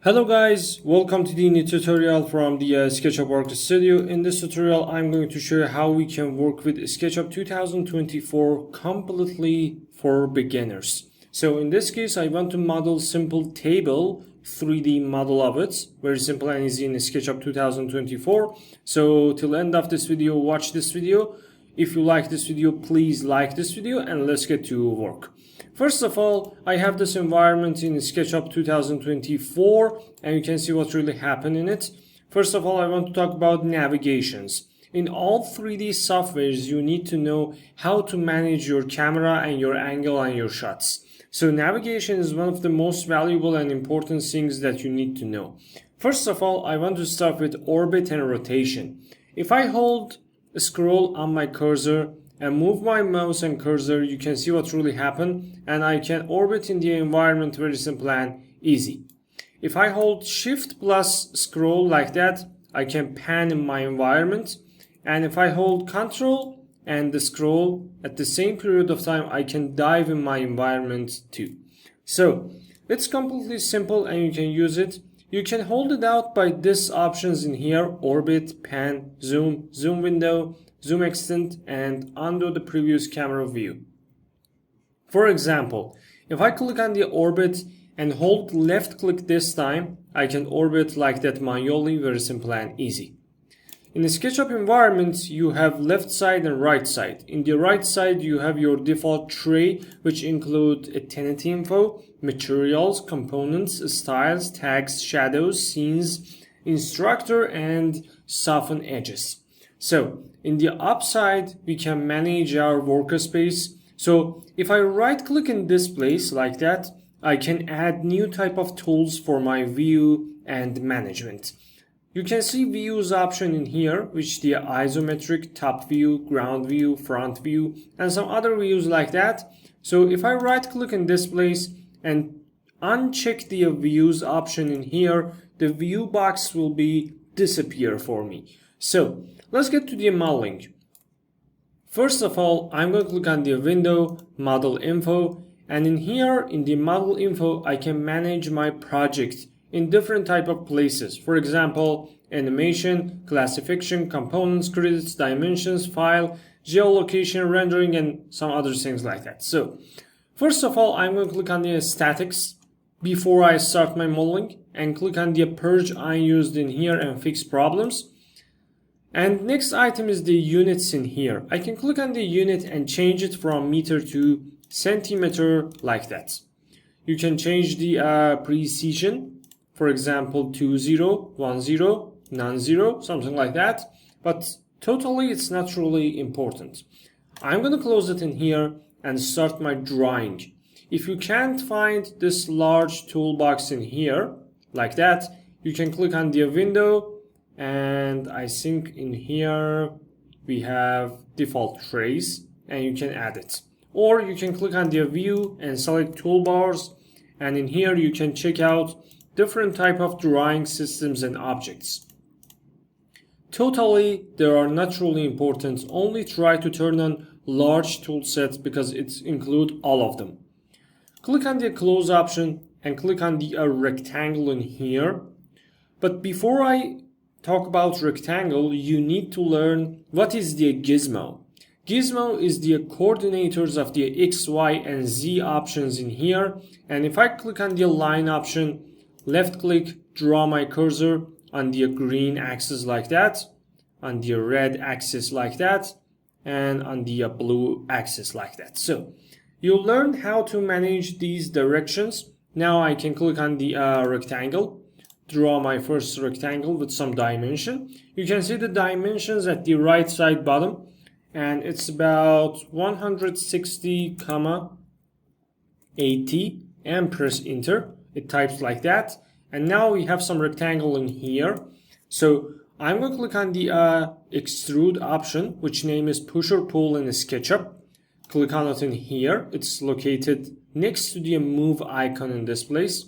Hello guys, welcome to the new tutorial from the SketchUpArchStudio. In this tutorial, I'm going to show you how we can work with SketchUp 2024 completely for beginners. So in this case, I want to model simple table 3D model of it. Very simple and easy in SketchUp 2024. So till the end of this video, watch this video. If you like this video, please like this video and let's get to work. First of all, I have this environment in SketchUp 2024 and you can see what really happened in it. First of all, I want to talk about navigations. In all 3D softwares, you need to know how to manage your camera and your angle and your shots. So navigation is one of the most valuable and important things that you need to know. First of all, I want to start with orbit and rotation. If I hold scroll on my cursor and move my mouse and cursor, you can see what really happened, and I can orbit in the environment very simple and easy. If I hold shift plus scroll like that, I can pan in my environment, and if I hold control and the scroll at the same period of time, I can dive in my environment too. So it's completely simple and you can use it. You can hold it out by these options in here: orbit, pan, zoom, zoom window, zoom extent, and undo the previous camera view. For example, if I click on the orbit and hold left click this time, I can orbit like that manually, very simple and easy. In the SketchUp environment, you have left side and right side. In the right side, you have your default tray, which include identity info, materials, components, styles, tags, shadows, scenes, instructor, and soften edges. So in the upside, we can manage our workspace. So if I right click in this place like that, I can add new type of tools for my view and management. You can see views option in here, which the isometric, top view, ground view, front view, and some other views like that. So if I right click in this place and uncheck the views option in here, the view box will be disappear for me. So let's get to the modeling. First of all, I'm going to click on the window, model info, and in here in the model info, I can manage my project in different type of places. For example, animation, classification, components, credits, dimensions, file, geolocation, rendering, and some other things like that. So first of all, I'm going to click on the statics before I start my modeling and click on the purge unused in here and fix problems. And next item is the units in here. I can click on the unit and change it from meter to centimeter like that. You can change the precision, for example 20, 10, non-zero, something like that, but totally it's not really important. I'm going to close it in here and start my drawing. If you can't find this large toolbox in here like that, you can click on the window, and I think in here we have default trays and you can add it. Or you can click on the view and select toolbars, and in here you can check out different type of drawing systems and objects. Totally, they are not really important. Only try to turn on large tool sets because it includes all of them. Click on the close option and click on the rectangle in here. But before I talk about rectangle, you need to learn what is the Gizmo. Gizmo is the coordinators of the X, Y, and Z options in here. And if I click on the line option, left click, draw my cursor on the green axis like that, on the red axis like that, and on the blue axis like that. So you'll learn how to manage these directions. Now I can click on the rectangle, draw my first rectangle with some dimension. You can see the dimensions at the right side bottom, and it's about 160, 80, and press enter. It types like that, and now we have some rectangle in here. So I'm going to click on the extrude option, which name is push or pull in SketchUp. Click on it in here. It's located next to the move icon in this place.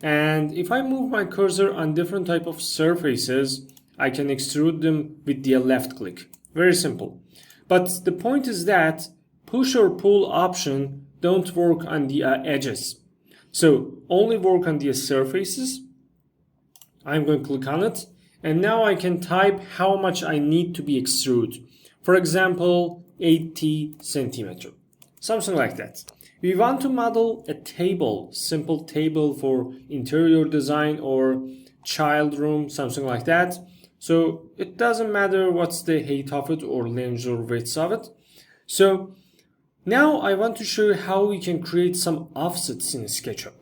And if I move my cursor on different type of surfaces, I can extrude them with the left click. Very simple. But the point is that push or pull option don't work on the edges. So only work on the surfaces I'm going to click on it, and now I can type how much I need to be extrude. For example, 80 centimeter, something like that. We want to model a table, simple table for interior design or child room, something like that. So it doesn't matter what's the height of it or length or width of it. So now I want to show you how we can create some offsets in SketchUp.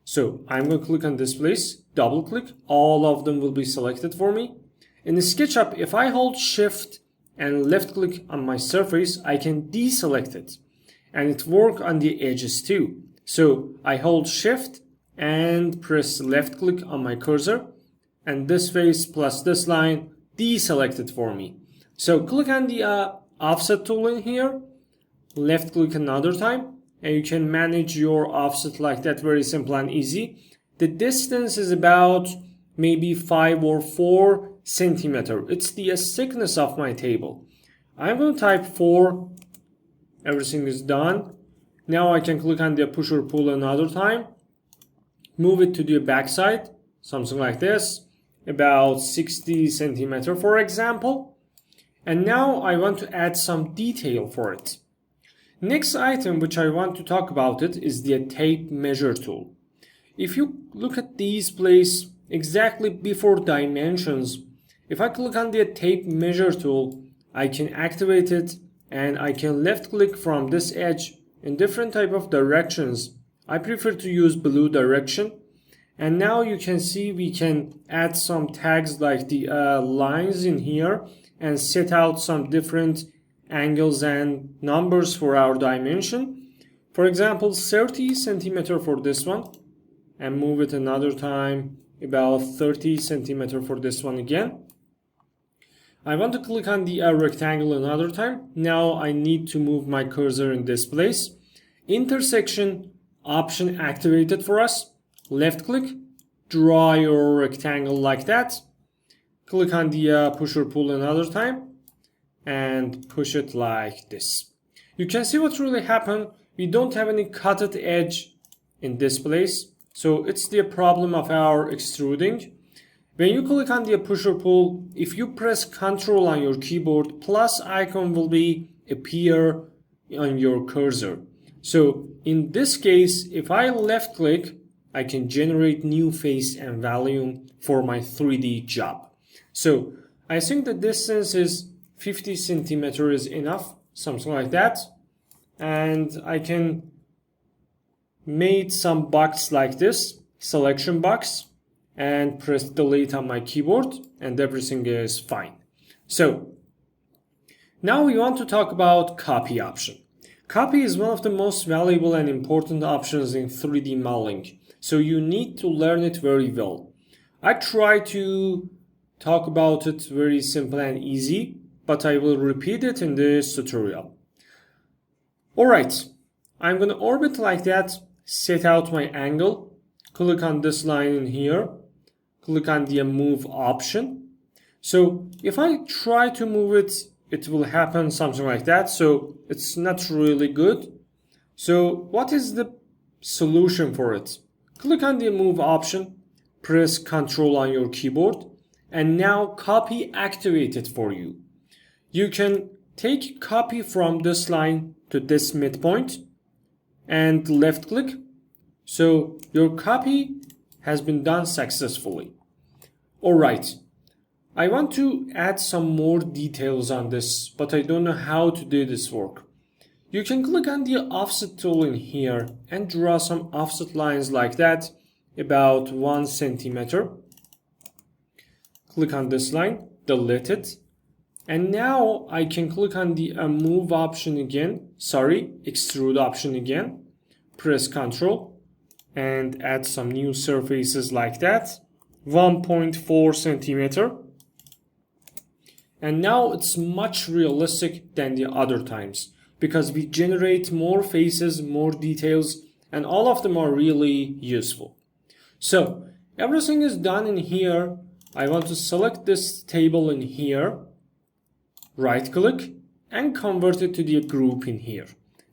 So I'm going to click on this place, double click, all of them will be selected for me. In SketchUp, if I hold Shift and left click on my surface, I can deselect it. And it works on the edges too. So I hold Shift and press left click on my cursor, and this face plus this line deselected for me. So click on the offset tool in here, left click another time, and you can manage your offset like that, very simple and easy. The distance is about maybe 5 or 4 centimeter. It's the thickness of my table. I'm going to type 4. Everything is done. Now I can click on the push or pull another time, move it to the back side, something like this, about 60 centimeter for example. And now I want to add some detail for it. Next item which I want to talk about it is the tape measure tool. If you look at these places exactly before dimensions, if I click on the tape measure tool, I can activate it and I can left click from this edge in different type of directions. I prefer to use blue direction. And now you can see we can add some tags like the lines in here and set out some different angles and numbers for our dimension. For example, 30 centimeter for this one, and move it another time about 30 centimeter for this one again. I want to click on the rectangle another time. Now I need to move my cursor in this place. Intersection option activated for us. Left click, draw your rectangle like that. Click on the push or pull another time and push it like this. You can see what really happened. We don't have any cutted edge in this place. So it's the problem of our extruding. When you click on the push or pull, if you press Ctrl on your keyboard, plus icon will appear on your cursor. So in this case, if I left click, I can generate new face and volume for my 3D job. So I think the distance is 50 centimeter is enough, something like that. And I can make some box like this, selection box, and press delete on my keyboard, and everything is fine. So now we want to talk about copy option. Copy is one of the most valuable and important options in 3D modeling. So you need to learn it very well. I try to talk about it very simple and easy, but I will repeat it in this tutorial. Alright, I'm going to orbit like that, set out my angle, click on this line in here, click on the move option. So if I try to move it, it will happen something like that. So it's not really good. So what is the solution for it? Click on the move option, press Ctrl on your keyboard, and now copy activated for you. You can take copy from this line to this midpoint and left click. So your copy has been done successfully. Alright, I want to add some more details on this, but I don't know how to do this work. You can click on the offset tool in here and draw some offset lines like that, about 1 centimeter. Click on this line, delete it. And now I can click on the move option again, extrude option again, press Ctrl and add some new surfaces like that, 1.4 centimeter. And now it's much realistic than the other times because we generate more faces, more details, and all of them are really useful. So everything is done in here. I want to select this table in here, right click, and convert it to the group in here.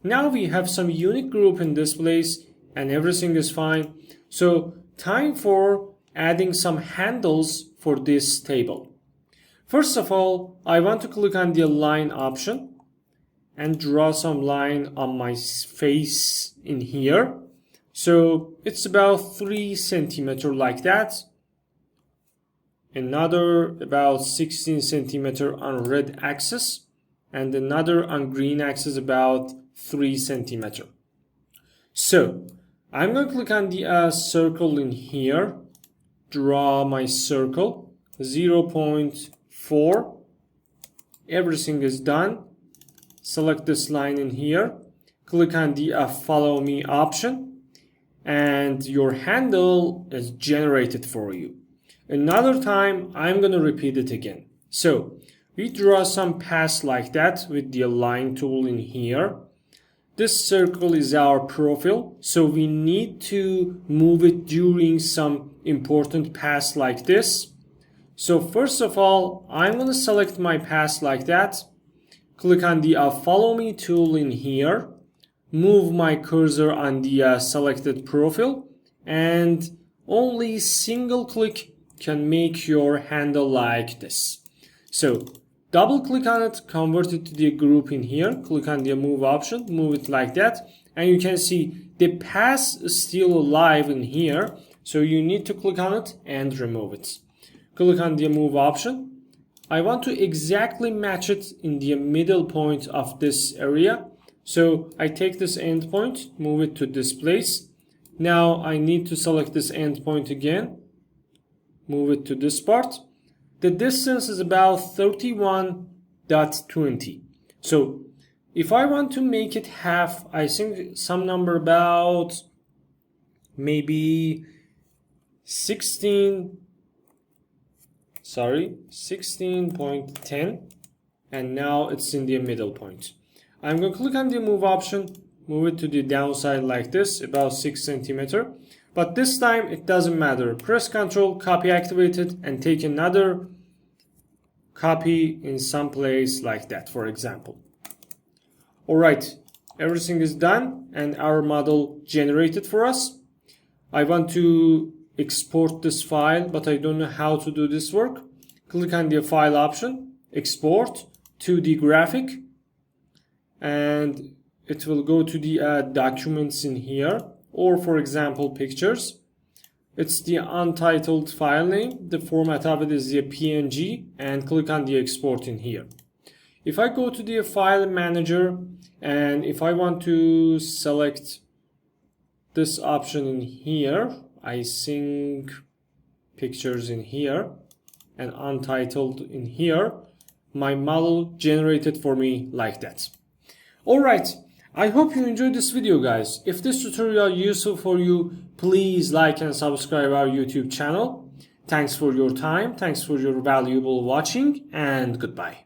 Now we have some unique group in this place and everything is fine. So time for adding some handles for this table. First of all, I want to click on the line option and draw some line on my face in here. So it's about 3 centimeters like that. Another about 16 centimeters on red axis, and another on green axis about 3 centimeters. So I'm going to click on the circle in here, draw my circle, 0.4, everything is done. Select this line in here, click on the follow me option, and your handle is generated for you. Another time, I'm going to repeat it again. So we draw some paths like that with the align tool in here. This circle is our profile, so we need to move it during some important paths like this. So first of all, I'm going to select my path like that. Click on the follow me tool in here, move my cursor on the selected profile, and only single click can make your handle like this. So double click on it, convert it to the group in here, click on the move option, move it like that, and you can see the path is still alive in here, so you need to click on it and remove it. Click on the move option. I want to exactly match it in the middle point of this area. So I take this endpoint, move it to this place. Now I need to select this endpoint again, move it to this part. The distance is about 31.20. So if I want to make it half, I think some number about maybe 16.10, and now it's in the middle point. I'm going to click on the move option, move it to the downside like this, about 6 centimeters. But this time it doesn't matter. Press Ctrl, copy activated, and take another copy in some place like that, for example. Alright, everything is done and our model generated for us. I want to export this file, but I don't know how to do this work. Click on the file option, export 2D graphic, and it will go to the documents in here, or for example pictures. It's the untitled file name, the format of it is the PNG, and click on the export in here. If I go to the file manager and if I want to select this option in here, I think pictures in here and untitled in here, my model generated for me like that. Alright, I hope you enjoyed this video, guys. If this tutorial useful for you, please like and subscribe our YouTube channel. Thanks for your time, thanks for your valuable watching, and goodbye.